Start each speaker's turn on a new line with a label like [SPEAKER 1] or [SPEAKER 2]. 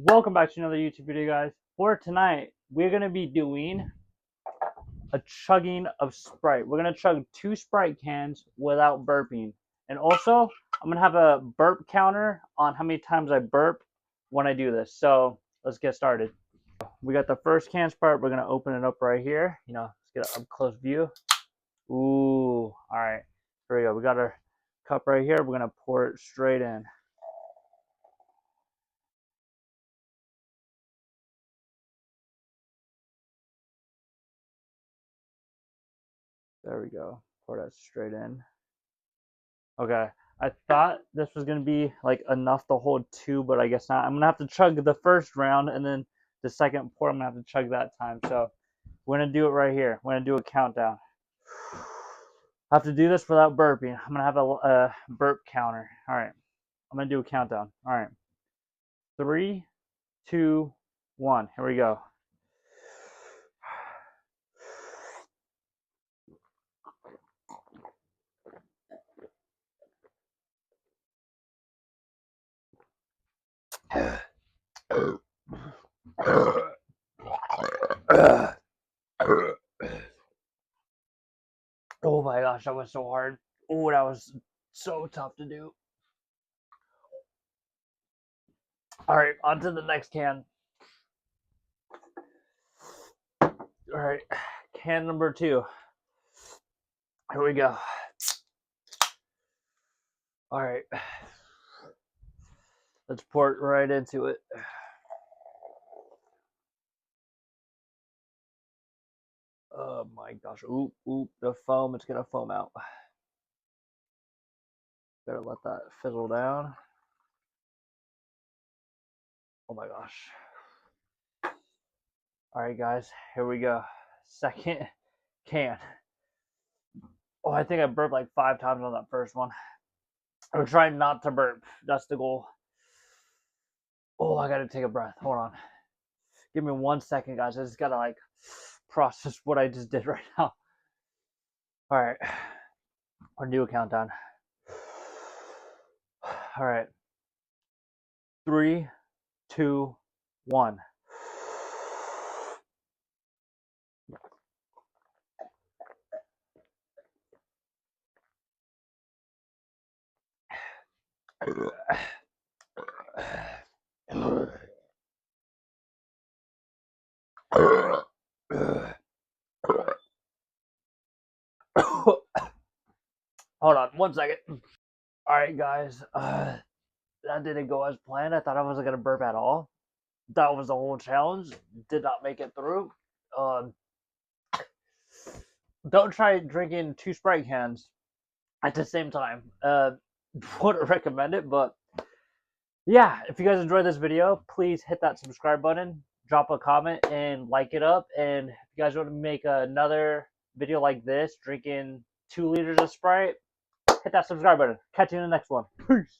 [SPEAKER 1] Welcome back to another YouTube video, guys. For tonight, we're going to be doing a chugging of Sprite. We're going to chug 2 Sprite cans without burping. And also, I'm going to have a burp counter on how many times I burp when I do this. So, let's get started. We got the first can Sprite. We're going to open it up right here. Let's get an up-close view. Ooh, alright. Here we go. We got our cup right here. We're going to pour it straight in. There we go. Pour that straight in. Okay. I thought this was going to be like enough to hold 2, but I guess not. I'm going to have to chug the first round, and then the second pour I'm going to have to chug that time. So we're going to do it right here. We're going to do a countdown. I have to do this without burping. I'm going to have a burp counter. All right. I'm going to do a countdown. All right. 3, 2, 1. Here we go. Oh my gosh, that was so hard. Oh, that was so tough to do. Alright, on to the next can. Alright, can number 2. Here we go. Alright. Let's pour it right into it. Oh my gosh. Oop, the foam. It's going to foam out. Better let that fizzle down. Oh my gosh. Alright, guys. Here we go. Second can. Oh, I think I burped like 5 times on that first one. I'm trying not to burp. That's the goal. Oh, I gotta take a breath. Hold on. Give me 1 second, guys. I just gotta like process what I just did right now. Alright. We're gonna do a countdown. Alright. 3, 2, 1. Hold on 1 second. Alright, guys. That didn't go as planned. I thought I wasn't going to burp at all. That was the whole challenge. Did not make it through. Don't try drinking 2 Sprite cans at the same time. Wouldn't recommend it, but yeah, if you guys enjoyed this video, please hit that subscribe button, drop a comment, and like it up. And if you guys want to make another video like this, drinking 2 liters of Sprite, hit that subscribe button. Catch you in the next one. Peace.